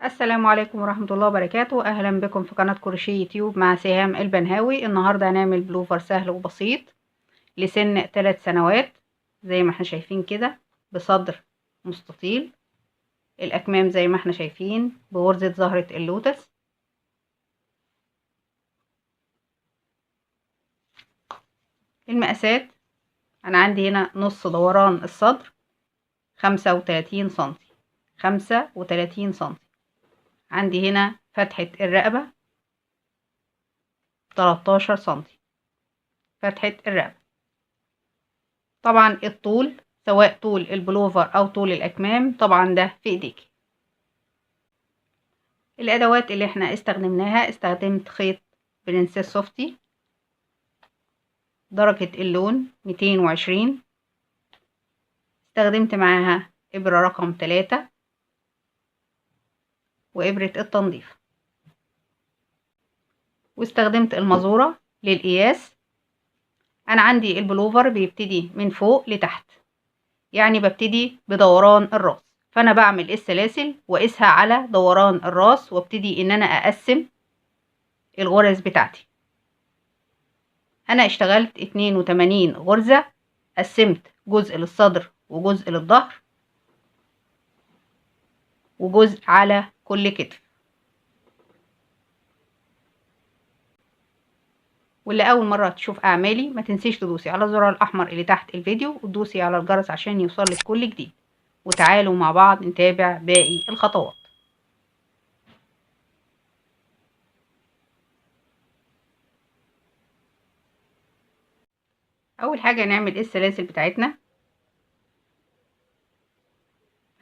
السلام عليكم ورحمة الله وبركاته. أهلا بكم في قناة كروشيه يوتيوب مع سهام البنهاوي. النهاردة هنعمل بلوفر سهل وبسيط لسن 3 سنوات زي ما احنا شايفين كده، بصدر مستطيل، الأكمام زي ما احنا شايفين بغرزة زهرة اللوتس. المقاسات أنا عندي هنا نص دوران الصدر 35 سنتي، 35 سنتي. عندي هنا فتحة الرقبة 13 سنتي، فتحة الرقبة. طبعا الطول سواء طول البلوفر او طول الاكمام طبعا ده في ايديكي. الادوات اللي احنا استخدمناها، استخدمت خيط برنسيس سوفتي درجة اللون 220، استخدمت معاها ابرة رقم 3 وابرة التنظيف، واستخدمت المزورة للقياس. انا عندي البلوفر بيبتدي من فوق لتحت، يعني ببتدي بدوران الراس، فانا بعمل السلاسل واقيسها على دوران الراس وابتدي ان انا اقسم الغرز بتاعتي. انا اشتغلت 82 غرزة، قسمت جزء للصدر وجزء للظهر وجزء على كل كتف. واللي اول مرة تشوف اعمالي ما تنسيش تدوسي على الزرار الاحمر اللي تحت الفيديو وتدوسي على الجرس عشان يوصلك كل جديد. وتعالوا مع بعض نتابع باقي الخطوات. اول حاجة نعمل السلاسل بتاعتنا.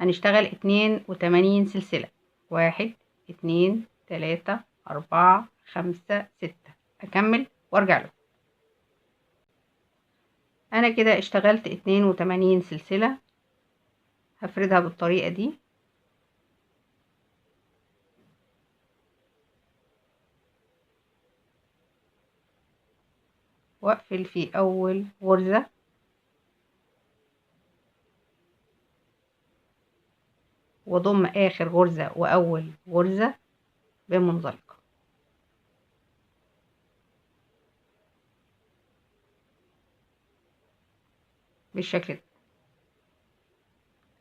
هنشتغل 82 سلسلة، 1 2 3 4 5 6. اكمل وارجع له. انا كده اشتغلت 82 سلسلة، هفردها بالطريقة دي. واقفل في اول غرزة واضم اخر غرزة واول غرزة بمنزلقة بالشكل ده.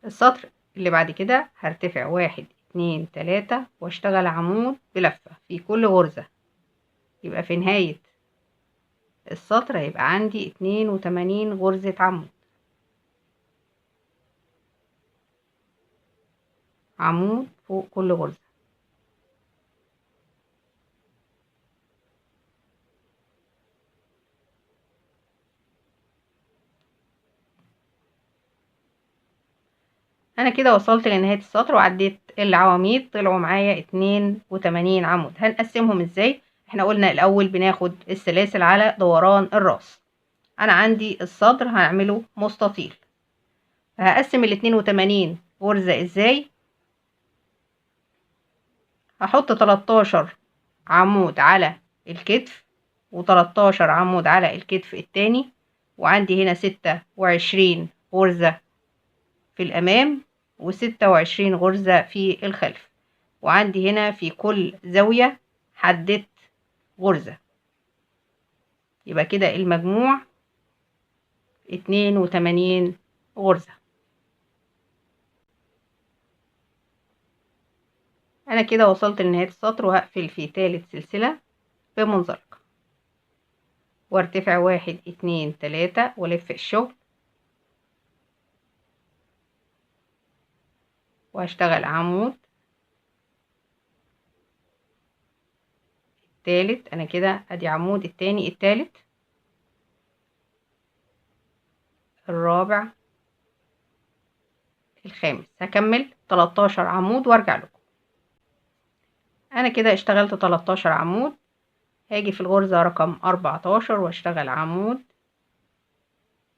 السطر اللي بعد كده هرتفع 1 2 3 واشتغل عمود بلفة في كل غرزة، يبقى في نهاية السطر هيبقى عندي 82 غرزة عمود، عمود فوق كل غرزة. انا كده وصلت لنهاية السطر وعديت العواميد، طلعوا معايا 82 عمود. هنقسمهم ازاي؟ احنا قلنا الاول بناخد السلاسل على دوران الراس. انا عندي الصدر هعمله مستطيل، هقسم ال 82 غرزة ازاي؟ هحط 13 عمود على الكتف و13 عمود على الكتف التاني، وعندي هنا 26 غرزة في الامام و26 غرزة في الخلف، وعندي هنا في كل زاوية حددت غرزة، يبقى كده المجموع 82 غرزة. انا كده وصلت لنهاية السطر وهقفل في تالت سلسلة بمنزلقة وارتفع 1 2 3 والف الشغل وهشتغل عمود التالت. انا كده ادي عمود التاني، التالت، الرابع، الخامس. هكمل 13 عمود وارجع لكم. انا كده اشتغلت 13 عمود، هاجي في الغرزة رقم 14 واشتغل عمود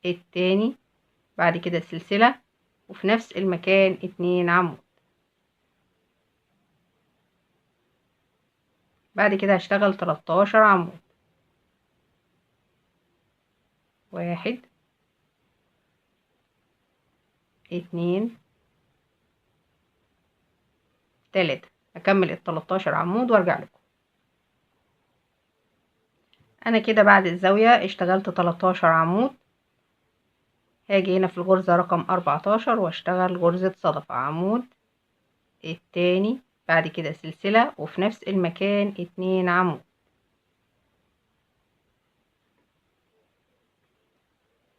التاني، بعد كده سلسلة وفي نفس المكان 2 عمود. بعد كده هشتغل 13 عمود، 1 2 3 اكمل ال13 عمود وارجع لكم. انا كده بعد الزاوية اشتغلت 13 عمود. هاجي هنا في الغرزة رقم 14 واشتغل غرزة صدفة، عمود التاني، بعد كده سلسلة وفي نفس المكان 2 عمود.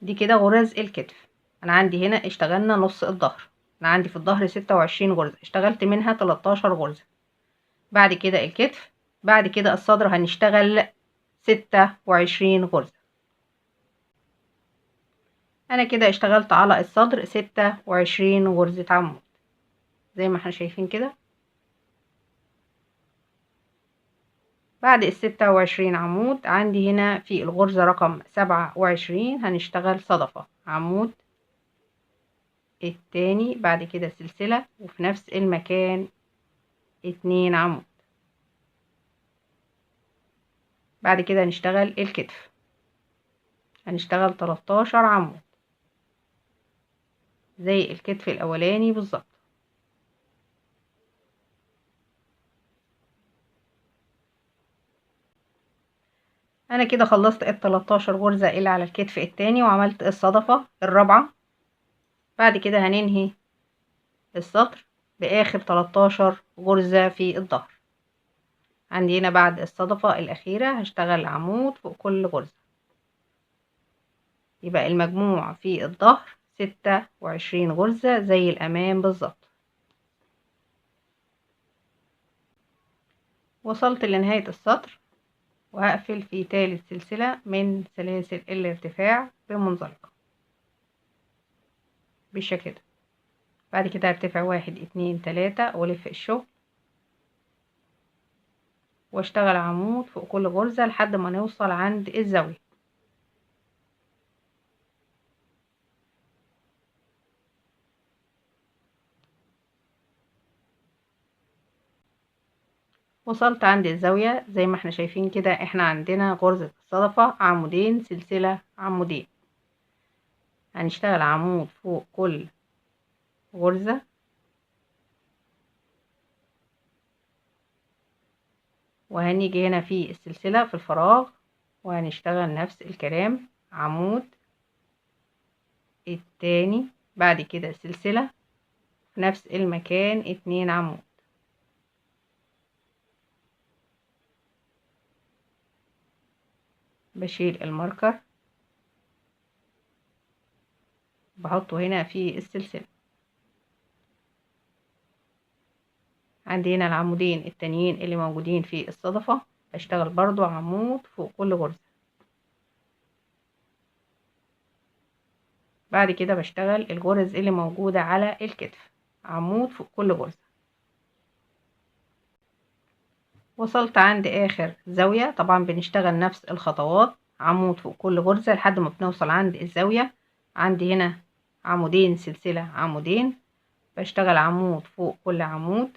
دي كده غرز الكتف. انا عندي هنا اشتغلنا نص الظهر، انا عندي في الظهر 26 غرزة، اشتغلت منها 13 غرزة. بعد كده الكتف، بعد كده الصدر هنشتغل 26 غرزة. انا كده اشتغلت على الصدر 26 غرزة عمود زي ما احنا شايفين كده. بعد ال26 عمود عندي هنا في الغرزة رقم 27 هنشتغل صدفة، عمود التاني، بعد كده سلسلة وفي نفس المكان 2 عمود. بعد كده هنشتغل الكتف، هنشتغل 13 عمود زي الكتف الاولاني بالظبط. انا كده خلصت ال13 غرزة اللي على الكتف التاني وعملت الصدفة الرابعة. بعد كده هننهي السطر باخر 13 غرزة في الظهر. عندي هنا بعد الصدفة الاخيرة هشتغل عمود فوق كل غرزة، يبقى المجموع في الظهر 26 غرزة زي الامام بالظبط. وصلت لنهاية السطر وهقفل في تالت سلسلة من سلاسل الارتفاع بمنزلقة بالشكل ده. بعد كده هرتفع 1 2 3 والف الشغل واشتغل عمود فوق كل غرزة لحد ما نوصل عند الزاوية. وصلت عند الزاوية زي ما احنا شايفين كده، احنا عندنا غرزة الصدفة عمودين سلسلة عمودين. هنشتغل عمود فوق كل غرزة وهنيجي هنا في السلسلة في الفراغ وهنشتغل نفس الكلام، عمود التاني، بعد كده سلسلة في نفس المكان 2 عمود. بشيل الماركر بحطه هنا في السلسلة. عندي هنا العمودين التانيين اللي موجودين في الصدفة، بشتغل برضو عمود فوق كل غرزة. بعد كده بشتغل الغرز اللي موجودة على الكتف، عمود فوق كل غرزة. وصلت عند اخر زاوية، طبعا بنشتغل نفس الخطوات، عمود فوق كل غرزة لحد ما بنوصل عند الزاوية. عندي هنا عمودين سلسلة عمودين، بشتغل عمود فوق كل عمود.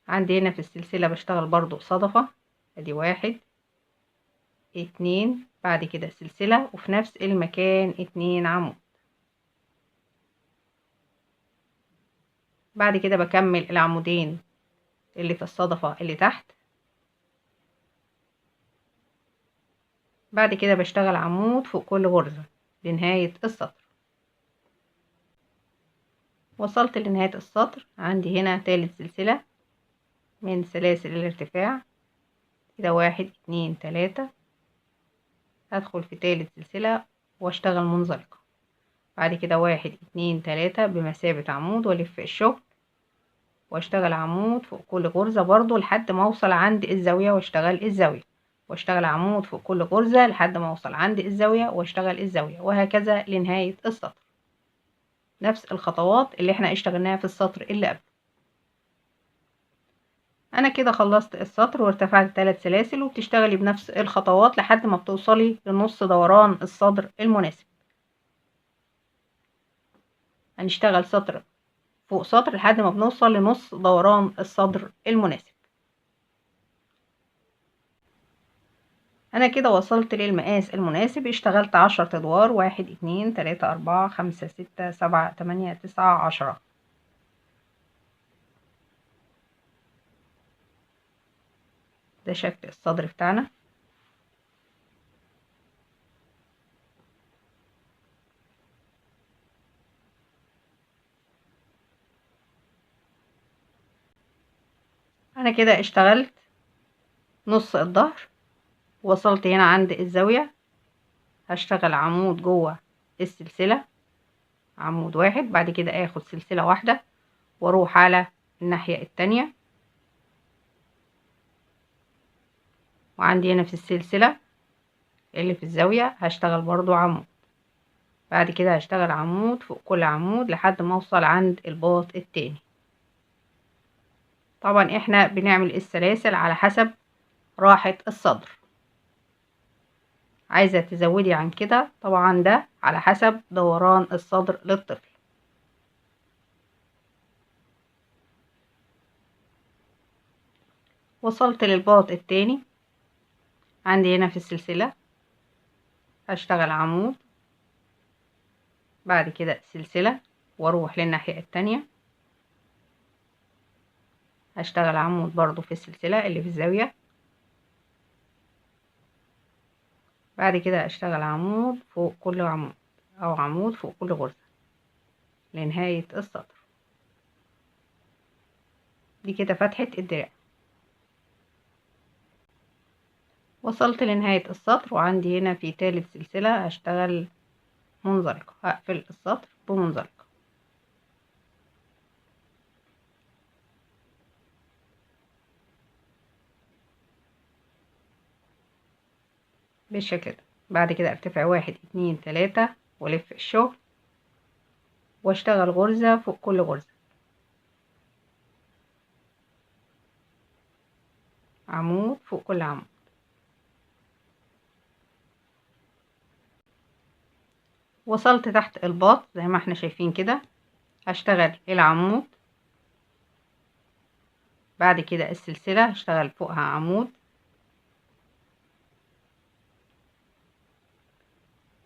عندي هنا في السلسلة بشتغل برضو صدفة، ادي 1 2، بعد كده سلسلة وفي نفس المكان 2 عمود. بعد كده بكمل العمودين اللي في الصدفة اللي تحت. بعد كده بشتغل عمود فوق كل غرزة لنهاية السطر. وصلت لنهاية السطر، عندي هنا تالت سلسلة من سلاسل الارتفاع كده، 1 2 3. هدخل في تالت سلسلة واشتغل منزلقة، بعد كده 1 2 3 بمثابة عمود والف الشغل واشتغل عمود فوق كل غرزة برضو لحد ما اوصل عند الزاوية واشتغل الزاوية، واشتغل عمود فوق كل غرزة لحد ما اوصل عند الزاوية واشتغل الزاوية، وهكذا لنهاية السطر. نفس الخطوات اللي احنا اشتغلناها في السطر اللي قبل. انا كده خلصت السطر وارتفعت 3 سلاسل، وبتشتغلي بنفس الخطوات لحد ما بتوصلي لنص دوران الصدر المناسب. هنشتغل سطر فوق سطر لحد ما بنوصل لنص دوران الصدر المناسب. انا كده وصلت للمقاس المناسب. اشتغلت 10 ادوار، 1 2 3 4 5 6 7 8 9 10. ده شكل الصدر بتاعنا. انا كده اشتغلت نص الظهر، وصلت هنا عند الزاوية. هشتغل عمود جوه السلسلة، عمود واحد، بعد كده اخد سلسلة واحدة واروح على الناحية التانية، وعندي هنا في السلسلة اللي في الزاوية هشتغل برضو عمود. بعد كده هشتغل عمود فوق كل عمود لحد ما اوصل عند الباط التاني. طبعا احنا بنعمل السلاسل على حسب راحة الصدر. عايزة تزودي عن كده طبعا ده على حسب دوران الصدر للطفل. وصلت للباط التاني، عندي هنا في السلسلة هشتغل عمود، بعد كده سلسلة واروح للناحية التانية، هشتغل عمود برضو في السلسلة اللي في الزاوية، بعد كده اشتغل عمود فوق كل عمود او عمود فوق كل غرزة لنهاية السطر. دي كده فتحة الدراع. وصلت لنهاية السطر، وعندي هنا في تالت سلسلة هشتغل منزلقة، هقفل السطر بمنزلقة. بالشكل ده. بعد كده ارتفع 1 2 3 والف الشغل واشتغل غرزة فوق كل غرزة، عمود فوق كل عمود. وصلت تحت الباط زي ما احنا شايفين كده، هشتغل العمود، بعد كده السلسلة هشتغل فوقها عمود،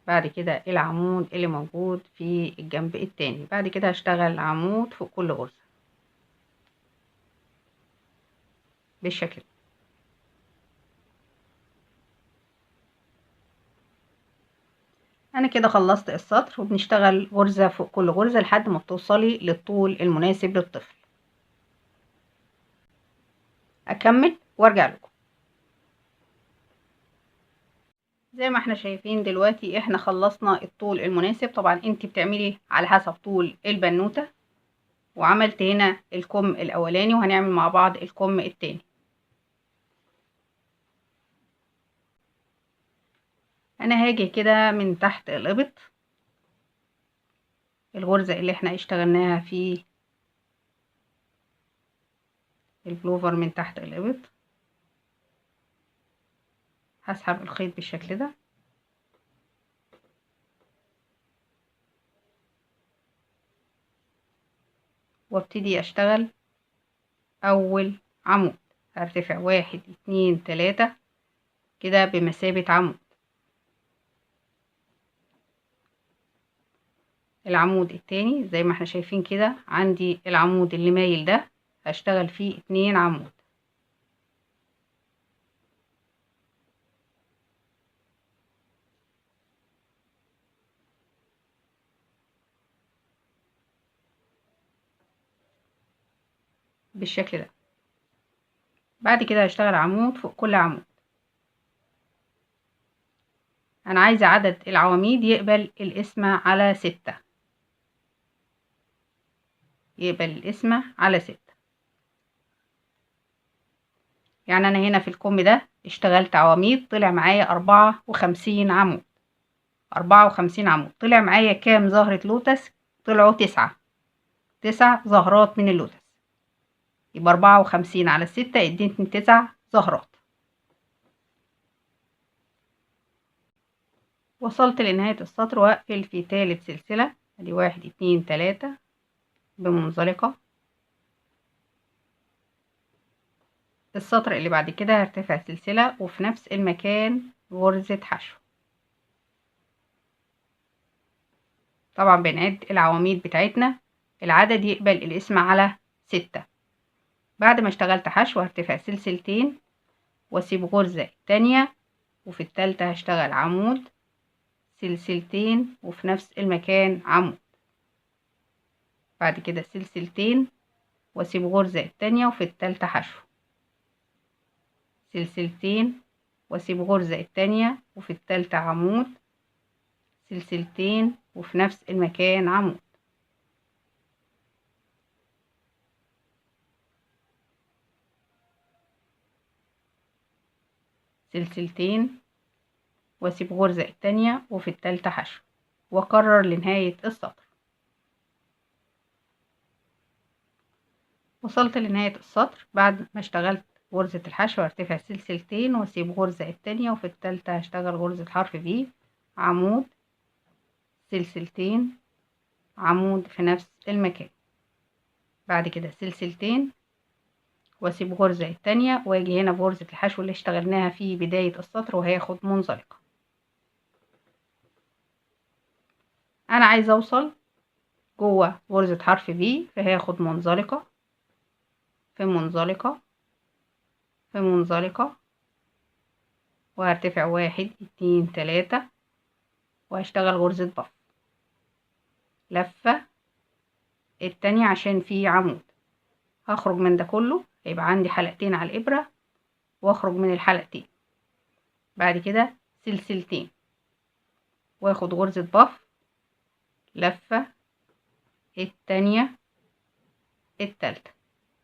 بعد كده العمود اللي موجود في الجنب التاني، بعد كده هشتغل عمود فوق كل غرزة بالشكل. انا كده خلصت السطر، وبنشتغل غرزة فوق كل غرزة لحد ما بتوصلي للطول المناسب للطفل. اكمل وارجع لكم. زي ما احنا شايفين دلوقتي احنا خلصنا الطول المناسب. طبعا انت بتعملي على حسب طول البنوتة، وعملت هنا الكم الاولاني وهنعمل مع بعض الكم التاني. انا هاجي كده من تحت الابط، الغرزة اللي احنا اشتغلناها في البلوفر من تحت الابط، هسحب الخيط بالشكل ده، وابتدي اشتغل اول عمود. هرتفع 1 2 3 كده بمثابة عمود. العمود التاني زي ما احنا شايفين كده، عندي العمود اللي مايل ده هشتغل فيه 2 عمود. بالشكل ده. بعد كده هشتغل عمود فوق كل عمود. انا عايزة عدد العواميد يقبل القسمة على 6، يقبل القسمة على 6. يعني انا هنا في الكم ده اشتغلت عواميد طلع معايا 54 عمود. 54 عمود طلع معايا كام زهرة لوتس؟ طلعوا 9. 9 زهرات من اللوتس. يبقى 54 على 6 ادتني 9 زهرات. وصلت لنهاية السطر واقفل في تالت سلسلة، ادي 1 2 3 بمنزلقة. السطر اللي بعد كده هرتفع سلسلة وفي نفس المكان غرزة حشو. طبعا بنعد العواميد بتاعتنا، العدد يقبل الاسم على 6. بعد ما اشتغلت حشو هرتفع سلسلتين واسيب غرزة تانية، وفي التالتة هشتغل عمود، سلسلتين وفي نفس المكان عمود. بعد كده سلسلتين واسيب غرزة التانية وفي التالتة حشو، سلسلتين واسيب غرزة التانية وفي التالتة عمود، سلسلتين وفي نفس المكان عمود. سلسلتين واسيب غرزة التانية وفي التالتة حشو، واكرر لنهاية السطر. وصلت لنهاية السطر. بعد ما اشتغلت غرزة الحشو هرتفع سلسلتين واسيب غرزة التانية وفي التالتة هشتغل غرزة حرف بي، عمود، سلسلتين، عمود في نفس المكان. بعد كده سلسلتين واسيب غرزة التانية واجي هنا بغرزة الحشو اللي اشتغلناها في بداية السطر وهياخد منزلقة. انا عايزة اوصل جوه غرزة حرف بي، فهاخد منزلقة في منزلقة في منزلقة، وهرتفع 1 2 3 وهشتغل غرزة بف، لفة التانية عشان في عمود. هخرج من ده كله، هيبقى عندي حلقتين على الإبرة واخرج من الحلقتين. بعد كده سلسلتين واخد غرزة بف، لفة التانية التالتة،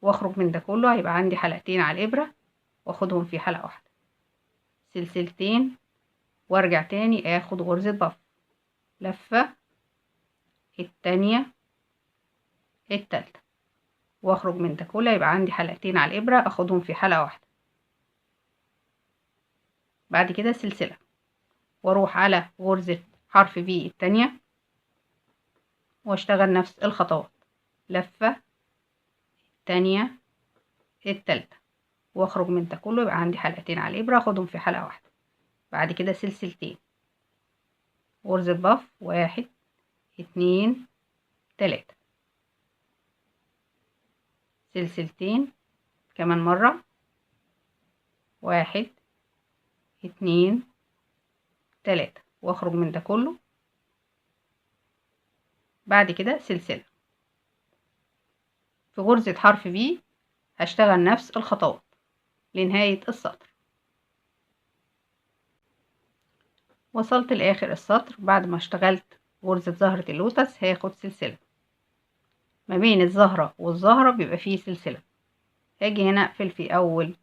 واخرج من ده كله، هيبقى عندي حلقتين على الإبرة واخدهم في حلقة واحدة، سلسلتين وارجع تاني اخد غرزة بف، لفة التانية التالتة، واخرج من ده كله، يبقى عندي حلقتين على الإبرة اخدهم في حلقة واحدة. بعد كده سلسلة واروح على غرزة حرف في التانية واشتغل نفس الخطوات، لفة التانية التالتة، واخرج من ده كله، يبقى عندي حلقتين على الإبرة اخدهم في حلقة واحدة. بعد كده سلسلتين، غرزة بف، 1 2 3، سلسلتين كمان مرة، 1 2 3، واخرج من ده كله. بعد كده سلسلة في غرزة حرف بي، هشتغل نفس الخطوات لنهاية السطر. وصلت لآخر السطر. بعد ما اشتغلت غرزة زهرة اللوتس هاخد سلسلة ما بين الزهرة والزهرة، بيبقى فيه سلسلة. هاجي هنا اقفل في أول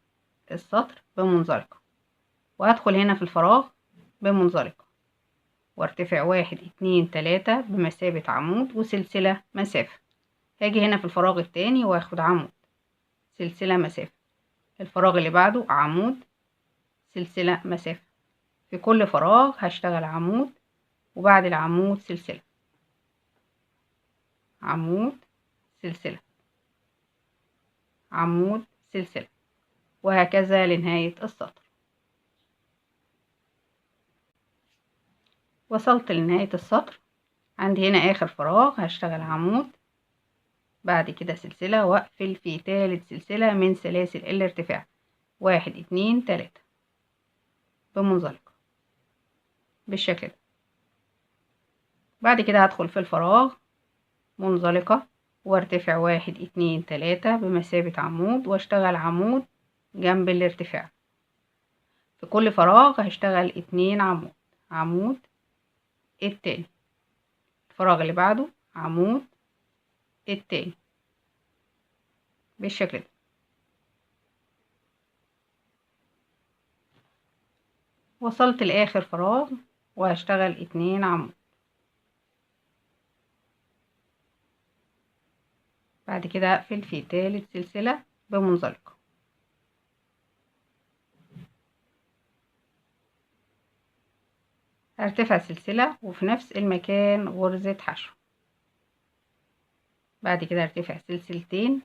السطر بمنزلقة، وهدخل هنا في الفراغ بمنزلقة، وارتفع 1 2 3 بمثابة عمود وسلسلة مسافة. هاجي هنا في الفراغ التاني واخد عمود، سلسلة مسافة، الفراغ اللي بعده عمود، سلسلة مسافة. في كل فراغ هشتغل عمود، وبعد العمود سلسلة، عمود، سلسلة، عمود، سلسلة، وهكذا لنهاية السطر. وصلت لنهاية السطر. عندي هنا آخر فراغ هشتغل عمود، بعد كده سلسلة، واقفل في تالت سلسلة من سلاسل الارتفاع، 1 2 3 بمنزلقة بالشكل ده. بعد كده هدخل في الفراغ منزلقة وارتفع 1 2 3 بمثابة عمود، واشتغل عمود جنب الارتفاع. في كل فراغ هشتغل 2 عمود، عمود التاني، الفراغ اللي بعده عمود التاني بالشكل ده. وصلت لآخر فراغ وهشتغل 2 عمود. بعد كده هقفل في تالت سلسلة بمنزلقة، هرتفع سلسلة وفي نفس المكان غرزة حشو. بعد كده هرتفع سلسلتين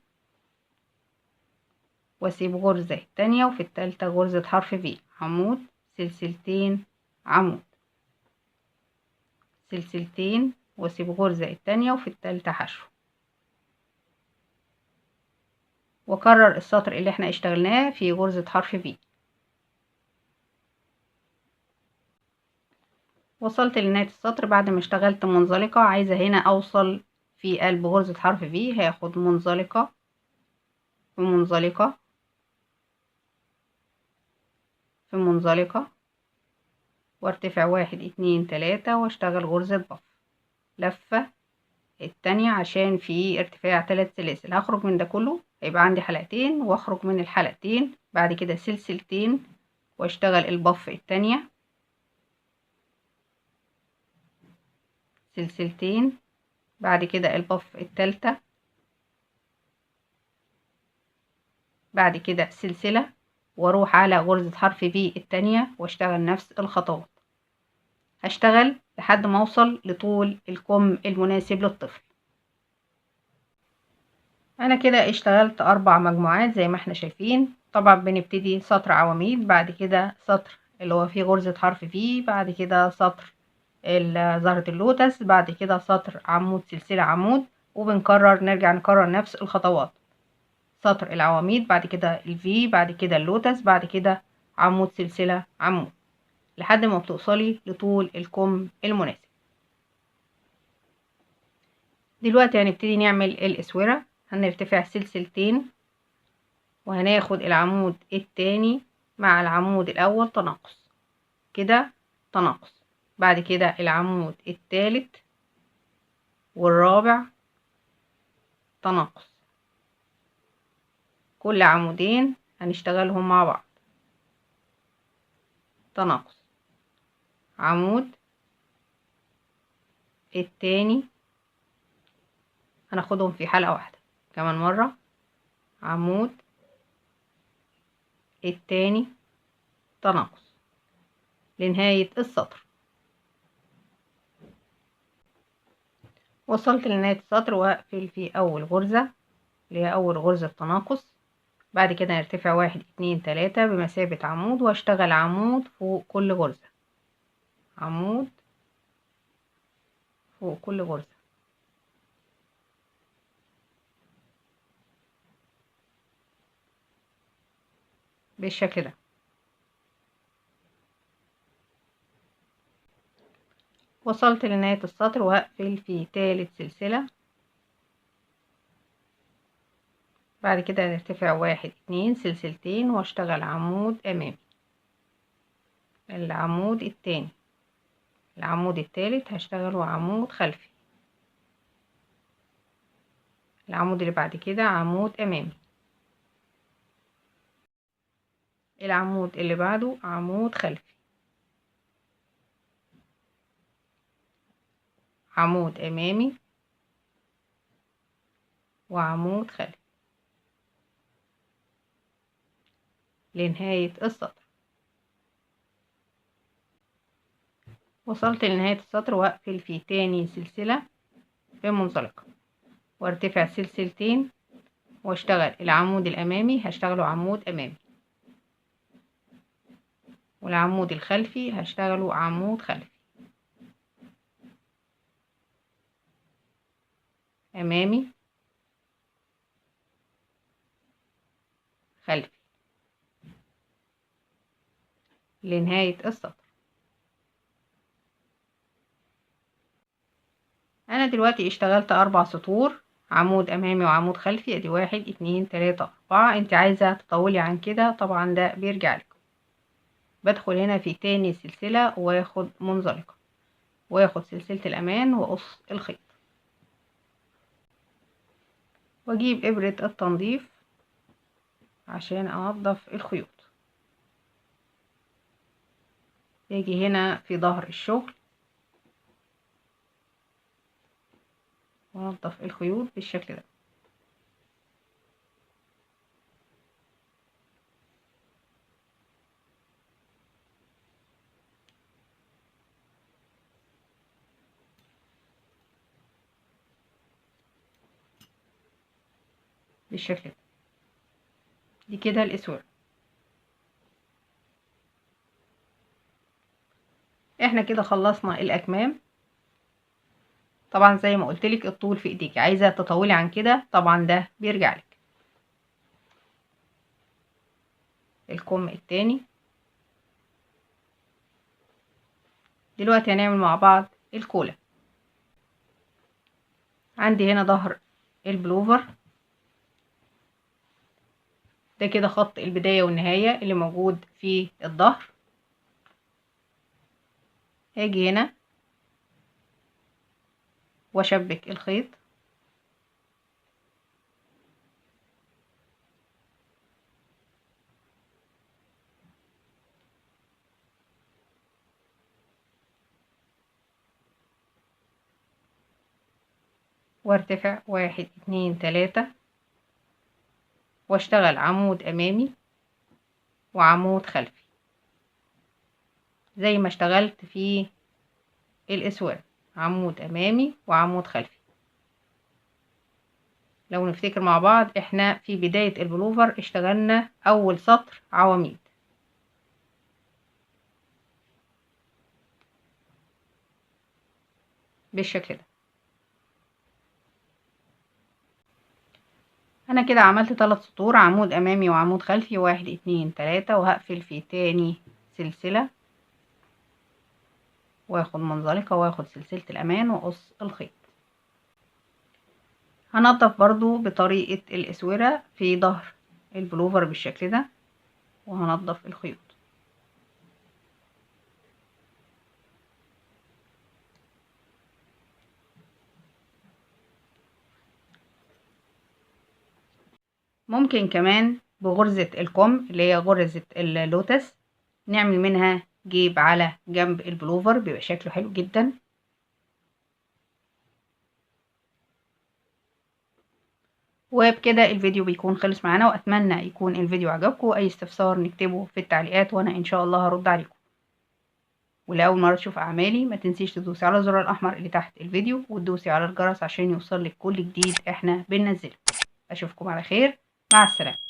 واسيب غرزة التانية وفي التالتة غرزة حرف في، عمود، سلسلتين عمود، سلسلتين، واسيب غرزة التانية وفي التالتة حشو، واكرر السطر اللي احنا اشتغلناه في غرزة حرف في. وصلت لنهاية السطر بعد ما اشتغلت منزلقة. عايزة هنا اوصل في قلب غرزة حرف في، هاخد منزلقة في منزلقة في منزلقة، وارتفع 1 2 3 واشتغل غرزة بف، لفة التانية عشان في ارتفاع 3 سلاسل. هخرج من ده كله، هيبقى عندي حلقتين، واخرج من الحلقتين بعد كده سلسلتين واشتغل البف التانية، سلسلتين، بعد كده البف التالتة، بعد كده سلسلة، واروح على غرزة حرف في التانية واشتغل نفس الخطوات. هشتغل لحد ما اوصل لطول الكم المناسب للطفل. انا كده اشتغلت 4 مجموعات زي ما احنا شايفين. طبعا بنبتدي سطر عواميد، بعد كده سطر اللي هو فيه غرزة حرف في، بعد كده سطر زهرة اللوتس، بعد كده سطر عمود سلسلة عمود، وبنكرر نرجع نكرر نفس الخطوات. سطر العواميد، بعد كده الفي، بعد كده اللوتس، بعد كده عمود سلسلة عمود، لحد ما بتوصلي لطول الكم المناسب. دلوقتي هنبتدي نعمل الاسورة. هنرتفع سلسلتين، وهناخد العمود التاني مع العمود الاول تناقص كده، تناقص، بعد كده العمود التالت والرابع تناقص. كل عمودين هنشتغلهم مع بعض تناقص، عمود التاني هناخدهم في حلقة واحدة كمان مرة، عمود التاني تناقص لنهاية السطر. وصلت لنهاية السطر وهقفل في أول غرزة اللي هي أول غرزة تناقص. بعد كده نرتفع 1 2 3 بمثابة عمود، واشتغل عمود فوق كل غرزة، عمود فوق كل غرزة بالشكل ده. وصلت لنهاية السطر وهقفل في تالت سلسلة. بعد كده نرتفع 1 2 سلسلتين واشتغل عمود امامي، العمود التاني، العمود التالت هشتغله عمود خلفي، العمود اللي بعد كده عمود امامي، العمود اللي بعده عمود خلفي، عمود امامي وعمود خلفي لنهاية السطر. وصلت لنهاية السطر وأقفل في تاني سلسلة بمنزلقة، وارتفع سلسلتين واشتغل العمود الأمامي هشتغله عمود أمامي، والعمود الخلفي هشتغله عمود خلفي، أمامي خلفي لنهاية السطر. أنا دلوقتي اشتغلت 4 سطور عمود أمامي وعمود خلفي، ادي 1 2 3 4. انت عايزة تطولي عن كده طبعا ده بيرجع لك. بدخل هنا في تاني سلسلة واخد منزلقة، واخد سلسلة الأمان وأقص الخيط، واجيب إبرة التنظيف عشان انضف الخيوط. يجي هنا في ظهر الشغل وانضف الخيوط بالشكل ده. بالشكل ده، دي كده الاسود. احنا كده خلصنا الاكمام. طبعا زي ما قلتلك الطول في ايديك، عايزه تطولي عن كده طبعا ده بيرجع لك. الكم التاني. دلوقتي هنعمل مع بعض الكولا. عندي هنا ظهر البلوفر، ده كده خط البداية والنهاية اللي موجود في الظهر. هاجي هنا واشبك الخيط، وارتفع 1 2 3 واشتغل عمود امامي وعمود خلفي زي ما اشتغلت في الاسوار، عمود امامي وعمود خلفي. لو نفتكر مع بعض احنا في بداية البلوفر اشتغلنا اول سطر عواميد، بالشكل ده. انا كده عملت 3 سطور، عمود امامي وعمود خلفي، 1 2 3، وهقفل في تاني سلسلة واخد منزلقة واخد سلسلة الامان واقص الخيط. هنضف برضو بطريقة الاسورة في ظهر البلوفر بالشكل ده، وهنضف الخيوط. ممكن كمان بغرزة الكم اللي هي غرزة اللوتس نعمل منها جيب على جنب البلوفر، بيبقى شكله حلو جدا. وبكده الفيديو بيكون خلص معانا، واتمنى يكون الفيديو عجبكم. اي استفسار نكتبه في التعليقات وانا ان شاء الله هرد عليكم. ولأول مرة تشوف اعمالي ما تنسيش تدوسي على الزرار الاحمر اللي تحت الفيديو وتدوسي على الجرس عشان يوصلك كل جديد احنا بننزله. اشوفكم على خير، مع السلامة.